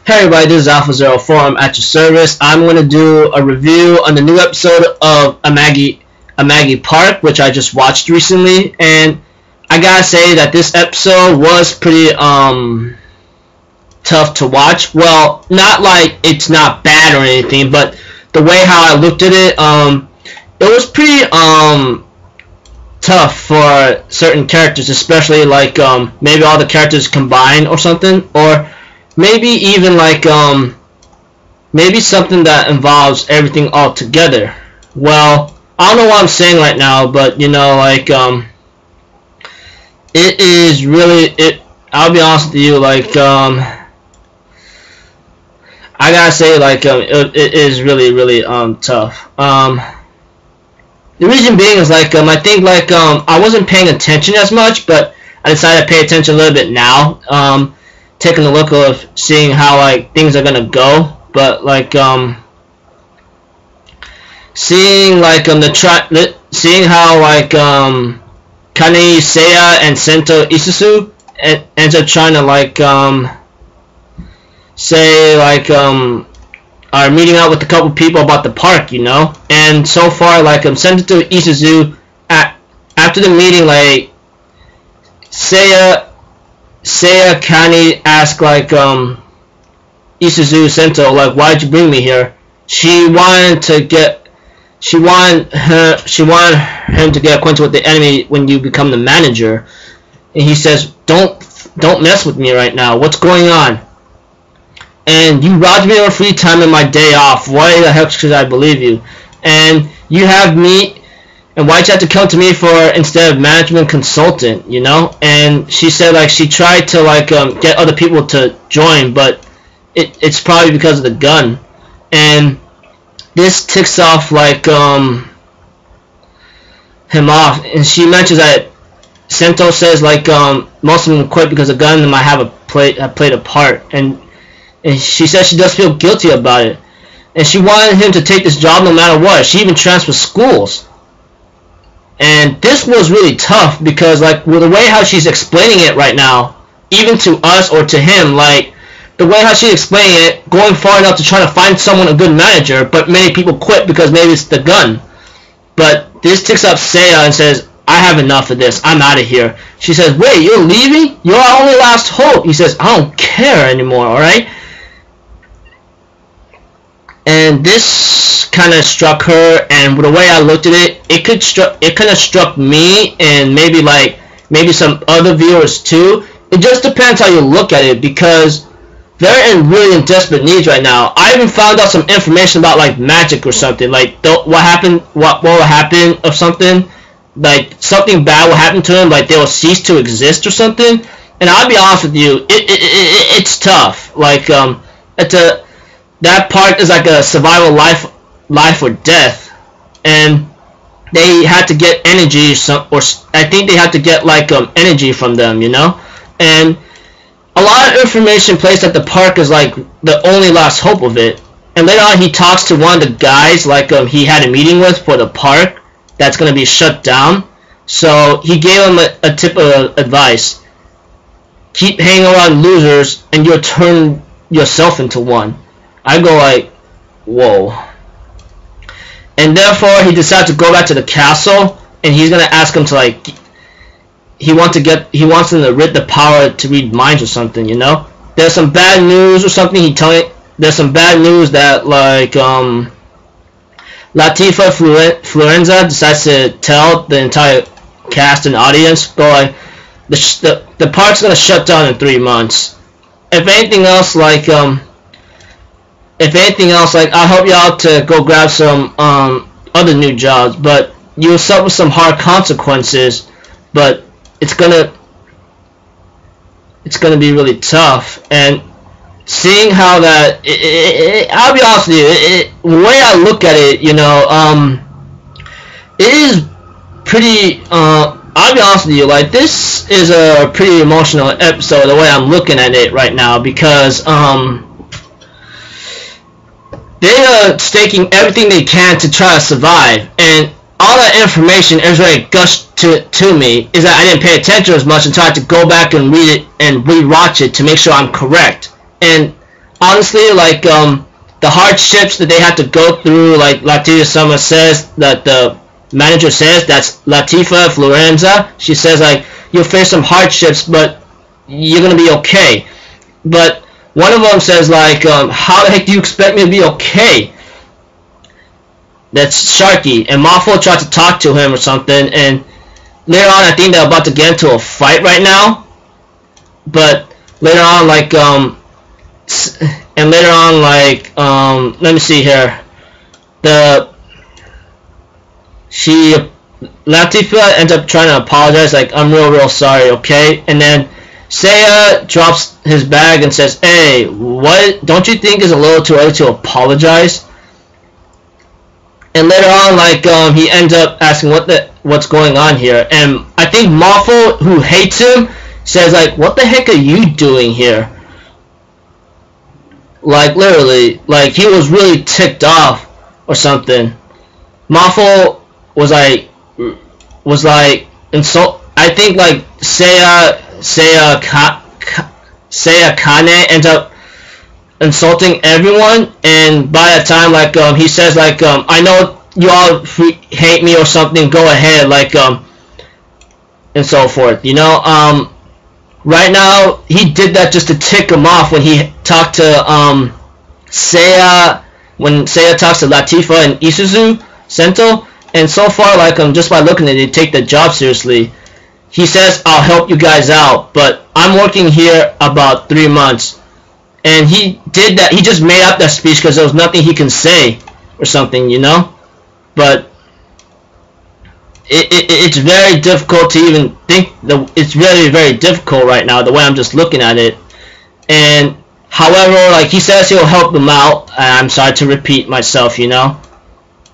Hey everybody, this is Alpha04. I'm at your service. I'm going to do a review on the new episode of Amagi Park, which I just watched recently, and I gotta say that this episode was pretty tough to watch. Well, not like it's not bad or anything, but the way how I looked at it, it was pretty tough for certain characters, especially like maybe all the characters combined or something, or maybe even like maybe something that involves everything all together. Well, I don't know what I'm saying right now, but you know, like it is really I'll be honest with you, like I gotta say, like it is really tough. The reason being is like I think like I wasn't paying attention as much, but I decided to pay attention a little bit now. Taking a look of seeing how like things are gonna go, but like seeing like seeing how like Kani Seiya and Sento Isuzu ends up trying to like say like are meeting out with a couple people about the park, you know. And so far, like Sento Isuzu after the meeting, like Seiya Kani asked like Isuzu Sento, like, why'd you bring me here? She wanted him to get acquainted with the enemy when you become the manager. And he says, don't mess with me right now. What's going on? And you robbed me of free time in my day off. Why the heck should I believe you? And you have me, and why'd you have to come to me for instead of management consultant, you know? And she said like she tried to like get other people to join, but it's probably because of the gun. And this ticks off like him off. And she mentions that Sento says like most of them quit because the gun might have played a part, and she says she does feel guilty about it, and she wanted him to take this job no matter what. She even transferred schools. And this was really tough because like with the way how she's explaining it right now, even to us or to him, like the way how she's explaining it, going far enough to try to find someone a good manager, but many people quit because maybe it's the gun. But this ticks up Seiya and says, I have enough of this, I'm out of here. She says, wait, you're leaving? You're our only last hope. He says, I don't care anymore, alright? And this kind of struck her, and the way I looked at it, it kind of struck me, and maybe some other viewers too. It just depends how you look at it, because they're really in desperate needs right now. I even found out some information about like magic or something, like what will happen of something, like something bad will happen to them, like they will cease to exist or something. And I'll be honest with you, it's tough. Like that part is like a survival life or death, and they had to get energy, or I think they had to get like energy from them, you know. And a lot of information placed at the park is like the only last hope of it. And later on, he talks to one of the guys like he had a meeting with for the park that's gonna be shut down. So he gave him a tip of advice: keep hanging around losers, and you'll turn yourself into one. I go like, whoa. And therefore he decides to go back to the castle, and he's gonna ask him to like, he wants him to rid the power to read minds or something, you know. There's some bad news or something. There's some bad news that like Latifa Florenza decides to tell the entire cast and audience, go like, the park's gonna shut down in 3 months. If anything else, like I'll help you out to go grab some other new jobs, but you'll suffer some hard consequences, but it's gonna be really tough. And seeing how that I'll be honest with you, the way I look at it, you know, it is pretty I'll be honest with you, like this is a pretty emotional episode the way I'm looking at it right now, because they are staking everything they can to try to survive, and all that information is very gushed to me is that I didn't pay attention as much until I had to go back and read it and rewatch it to make sure I'm correct. And honestly, like the hardships that they had to go through, like Latifah Summer says, that the manager says, that's Latifah Florenza. She says like, you'll face some hardships, but you're gonna be okay. But one of them says like, how the heck do you expect me to be okay? That's Sharky, and Mafo tried to talk to him or something, and later on I think they're about to get into a fight right now. But later on, like let me see here. Latifah ends up trying to apologize, like, I'm real sorry, okay? And then Seiya drops his bag and says, hey, what? Don't you think it's a little too early to apologize? And later on, like, he ends up asking what's going on here. And I think Mafo, who hates him, says, like, what the heck are you doing here? Like, literally, like, he was really ticked off or something. Mafo was like I think like Seiya Kane ends up insulting everyone, and by that time, like, he says like, I know you all hate me or something, go ahead, like, and so forth, you know. Right now he did that just to tick him off when he talked to Seiya, when Seiya talks to Latifah and Isuzu Sento. And so far, like, just by looking at it, they take the job seriously. He says, I'll help you guys out, but I'm working here about 3 months. And he did that, he just made up that speech because there was nothing he can say or something, you know? But it's very difficult to even think, it's very difficult right now, the way I'm just looking at it. And however, like, he says he'll help them out, I'm sorry to repeat myself, you know,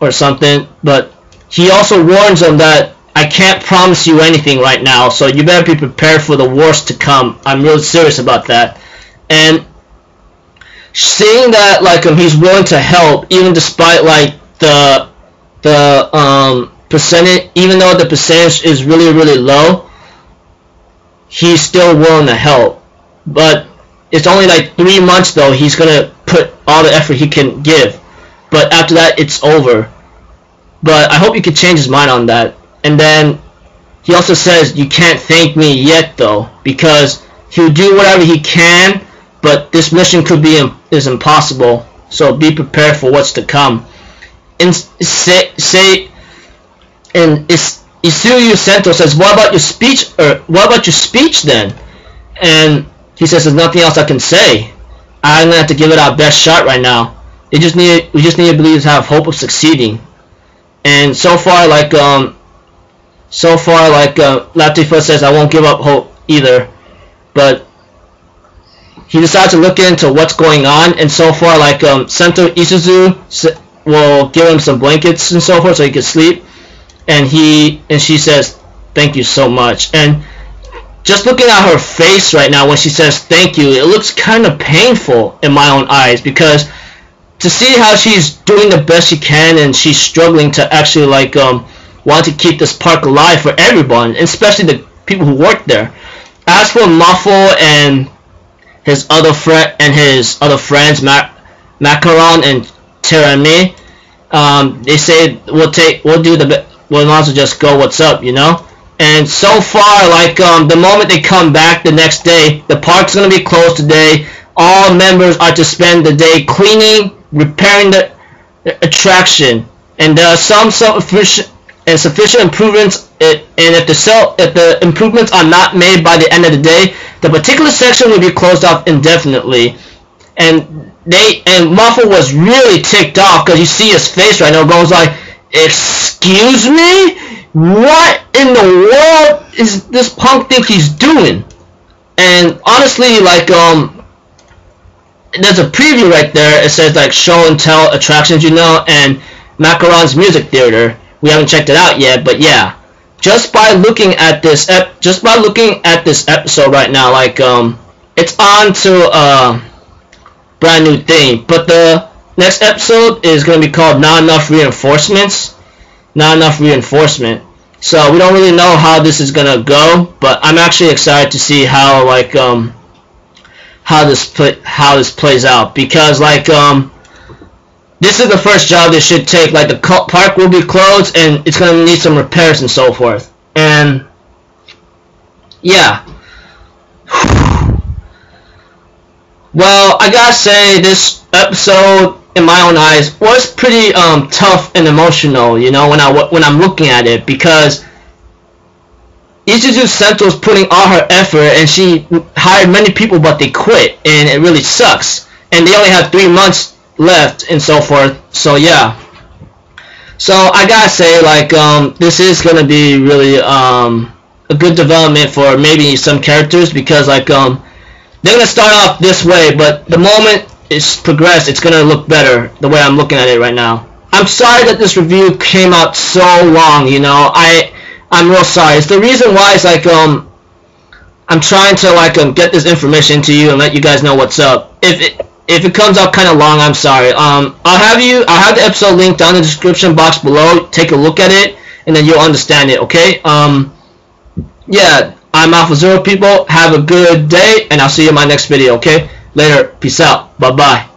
or something, but he also warns them that I can't promise you anything right now, so you better be prepared for the worst to come. I'm really serious about that. And seeing that, like, he's willing to help, even despite, like, the percentage, even though the percentage is really low, he's still willing to help. But it's only like 3 months though. He's gonna put all the effort he can give, but after that it's over. But I hope he could change his mind on that. And then he also says, you can't thank me yet though, because he'll do whatever he can, but this mission could be is impossible, so be prepared for what's to come. And Isuzu Sento says, what about your speech, or what about your speech then? And he says, there's nothing else I can say. I'm gonna have to give it our best shot right now. We just need to believe to have hope of succeeding. And so far, like, Latifah says, I won't give up hope either. But he decides to look into what's going on, and so far, like, Sento Isuzu will give him some blankets and so forth so he can sleep. And she says, thank you so much. And just looking at her face right now when she says thank you, it looks kind of painful in my own eyes, because to see how she's doing the best she can and she's struggling to actually, like, want to keep this park alive for everyone, especially the people who work there. As for Mafo and his other friends, Macaron and Terame, they say we'll might as well just go, what's up, you know? And so far, like, the moment they come back the next day, the park's gonna be closed today. All members are to spend the day cleaning, repairing the attraction, and there are some sufficient improvements. And if the improvements are not made by the end of the day, the particular section will be closed off indefinitely. And Mafo was really ticked off, because you see his face right now, goes like, excuse me? What in the world is this punk think he's doing? And honestly, like, there's a preview right there. It says, like, show and tell attractions, you know, and Macaron's Music Theater. We haven't checked it out yet, but yeah, just by looking at this episode right now, like, it's on to a brand new thing. But the next episode is going to be called Not Enough Reinforcement. So we don't really know how this is going to go, but I'm actually excited to see how, like, how this plays out, because like this is the first job they should take. Like the park will be closed and it's gonna need some repairs and so forth. And yeah. Well, I gotta say this episode, in my own eyes, was pretty tough and emotional. You know, when I'm looking at it, because Ichizu Sento's putting all her effort, and she hired many people, but they quit, and it really sucks. And they only have 3 months left, and so forth. So yeah. So I gotta say, like, this is gonna be really a good development for maybe some characters, because like they're gonna start off this way, but the moment it's progressed, it's gonna look better. The way I'm looking at it right now. I'm sorry that this review came out so long. You know, I'm real sorry. It's the reason why it's like I'm trying to like get this information to you and let you guys know what's up. If it comes out kind of long, I'm sorry. I'll have the episode link down in the description box below. Take a look at it and then you'll understand it. Okay. Yeah. I'm Alpha Zero, people. Have a good day, and I'll see you in my next video. Okay. Later. Peace out. Bye bye.